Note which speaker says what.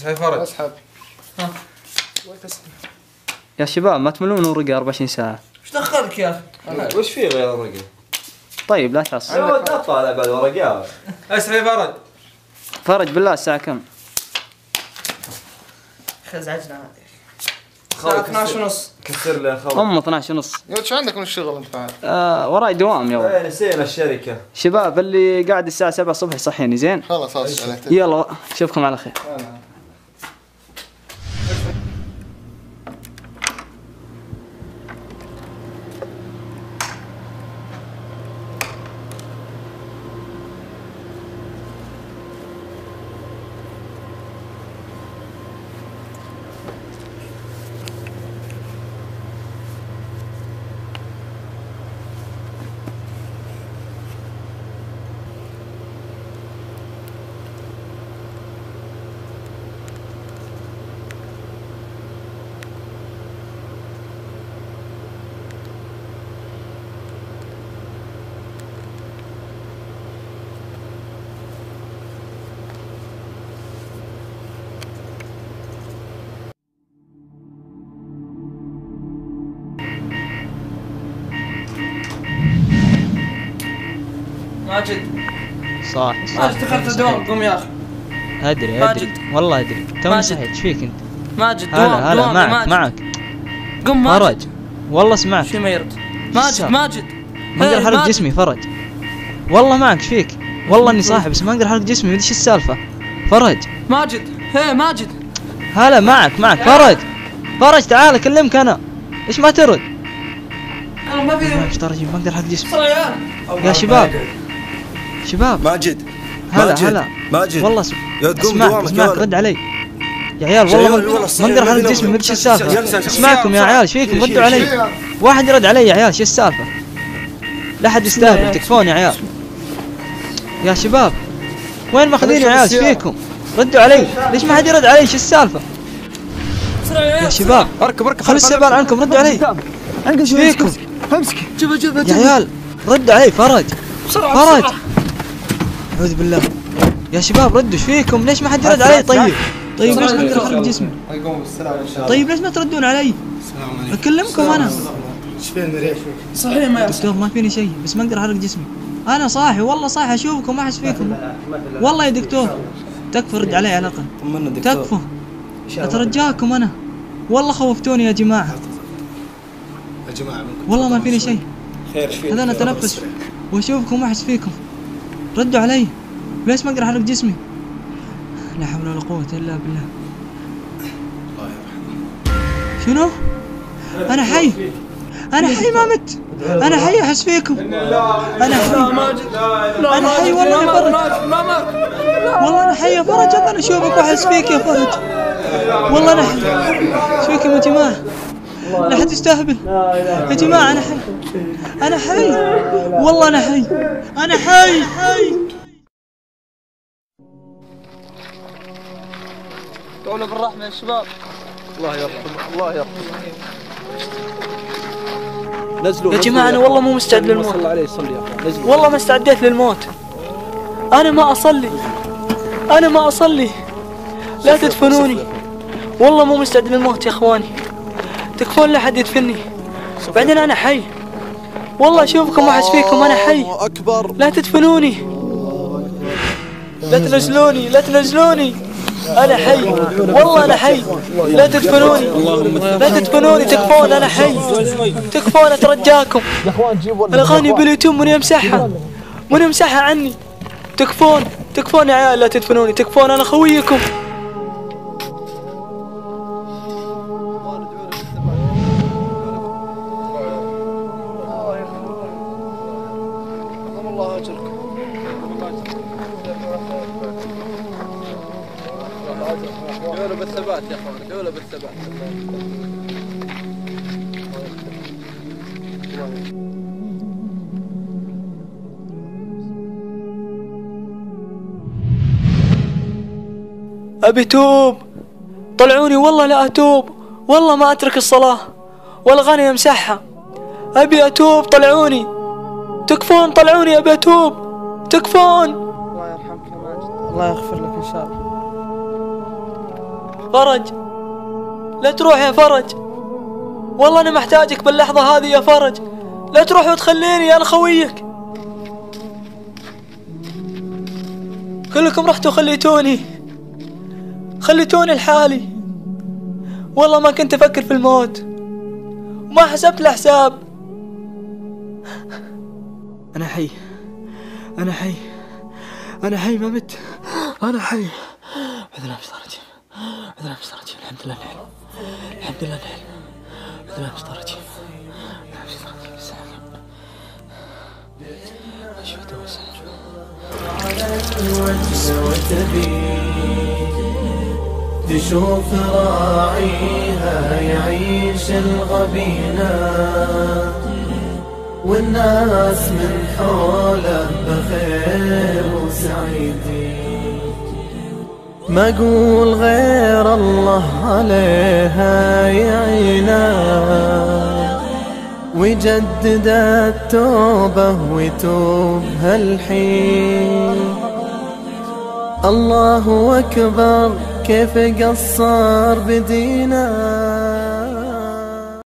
Speaker 1: اسحب فرج.
Speaker 2: اسحب.
Speaker 1: ها
Speaker 3: يا شباب ما تملون من ورقة 24 ساعة.
Speaker 1: ايش دخلك يا اخي؟
Speaker 4: وش في غير الورقة؟
Speaker 3: طيب لا تعصب.
Speaker 4: انا ودي اطالع بعد ورقات.
Speaker 1: اسحب فرج.
Speaker 3: فرج بالله الساعة كم؟
Speaker 1: خزعجنا هذه. الساعة 12 ونص.
Speaker 4: كسر لي الخبر.
Speaker 3: 12 ونص.
Speaker 2: يا ولد شو عندك من الشغل انت بعد؟
Speaker 3: وراي دوام يا ولد.
Speaker 4: نسينا الشركة.
Speaker 3: شباب اللي قاعد الساعة 7 الصبح يصحيني زين؟
Speaker 2: خلاص عليك.
Speaker 3: يلا اشوفكم على خير.
Speaker 1: ماجد
Speaker 3: صح
Speaker 1: ماجد دخلت الدوام قوم يا اخي.
Speaker 3: ادري
Speaker 1: ماجد.
Speaker 3: والله ادري توني
Speaker 1: ماجد.
Speaker 3: صحيت. ايش فيك انت؟
Speaker 1: ماجد دوام
Speaker 3: هلا
Speaker 1: دوام
Speaker 3: معك
Speaker 1: قم ماجد.
Speaker 3: فرج والله سمعك.
Speaker 1: شو ما يرد. ماجد
Speaker 3: ما اقدر احرك جسمي فرج. والله معك ايش فيك؟ والله اني صاحي بس ما اقدر احرك جسمي. ايش السالفة فرج؟
Speaker 1: ماجد ماجد.
Speaker 3: هلا معك فرج تعال اكلمك انا. ايش ما ترد؟
Speaker 1: انا ما في
Speaker 3: ايش ترى ما اقدر احرك جسمي.
Speaker 1: يا
Speaker 3: يا شباب
Speaker 5: ماجد
Speaker 3: هلا
Speaker 5: ماجد
Speaker 3: والله اسمعك رد علي يا عيال. والله ما اقدر احرك جسمي. ما ادري ايش السالفه. اسمعكم يا عيال ايش فيكم؟ ردوا علي. واحد يرد علي يا عيال. شو السالفه؟ لا حد يستهبل. تكفون يا عيال. يا شباب وين ماخذيني يا عيال؟ ايش فيكم؟ ردوا علي. ليش ما حد يرد علي؟ شو السالفه يا شباب؟
Speaker 5: اركب
Speaker 3: خلوا السيبان عنكم. ردوا علي. ايش فيكم يا عيال؟ ردوا علي. فرج اعوذ بالله. يا شباب ردوا. ايش فيكم؟ ليش ما حد يرد علي؟ طيب ليش ما اقدر احرك جسمي؟ طيب ليش ما تردون علي؟ اكلمكم انا.
Speaker 2: ايش فينا ريح؟
Speaker 1: صحيح ما
Speaker 3: دكتور ما فيني شيء بس ما اقدر احرك جسمي. انا صاحي والله صاحي اشوفكم ما احس فيكم. والله يا دكتور تكفى رد علي على الاقل. تكفى اترجاكم انا. والله خوفتوني يا جماعه. والله ما فيني شيء. هذا انا اتنفس واشوفكم ما احس فيكم. ردوا علي. ليش ما اقدر احرك جسمي؟ لا حول ولا قوة الا بالله. شنو؟ انا حي ما مت. انا حي احس فيكم. انا حي والله يا فرج. والله انا حي يا فرج. انا اشوفك واحس فيك يا فرج. والله انا حي. ايش فيكم يا جماعة؟ لا حد يستهبل يا جماعة. انا حي والله انا حي.
Speaker 1: قولوا بالرحمة يا شباب.
Speaker 4: الله يرحمه. نزلوا
Speaker 1: يا جماعة أنا والله مو مستعد للموت.
Speaker 4: صلى عليه صلي يا اخوان. نزلوا
Speaker 1: والله ما استعديت للموت. أنا ما أصلي. لا تدفنوني. والله مو مستعد للموت يا إخواني. تكفون لا حد يدفني. بعدين أنا حي. والله أشوفكم وأحس فيكم. أنا حي. لا تدفنوني. لا تنزلوني. أنا حي والله أنا حي. لا تدفنوني. تكفون أنا حي. تكفون أترجاكم. الأغاني باليوتيوب من يمسحها عني. تكفون يا عيال. لا تدفنوني. تكفون أنا خويكم.
Speaker 4: دولة بالثبات يا اخوان. دولة بالثبات.
Speaker 1: أبي توب. طلعوني والله لا أتوب. والله ما أترك الصلاة والأغاني أمسحها. أبي أتوب. طلعوني. تكفون. طلعوني. أبي أتوب. تكفون.
Speaker 6: الله يرحمك يا ماجد. الله يغفر لك إن شاء الله.
Speaker 1: فرج، لا تروح يا فرج، والله أنا محتاجك باللحظة هذه يا فرج، لا تروح وتخليني، أنا خويك. كلكم رحتوا خليتوني لحالي، والله ما كنت أفكر في الموت وما حسبت الحساب. أنا حي، أنا حي، أنا حي، ما مت، أنا حي. أعوذ بالله من الشيطان الرجيم، أعوذ بالله من الشيطان الرجيم. الحمد لله نحل، الحمد لله نحل. أعوذ بالله من الشيطان الرجيم،
Speaker 5: تشوف راعيها يعيش الغبينة، والناس من حوله بخير وسعيدين. ما اقول غير الله عليها يعينا، ويجدد التوبة ويتوب هالحين. الله أكبر كيف قصر بدينا.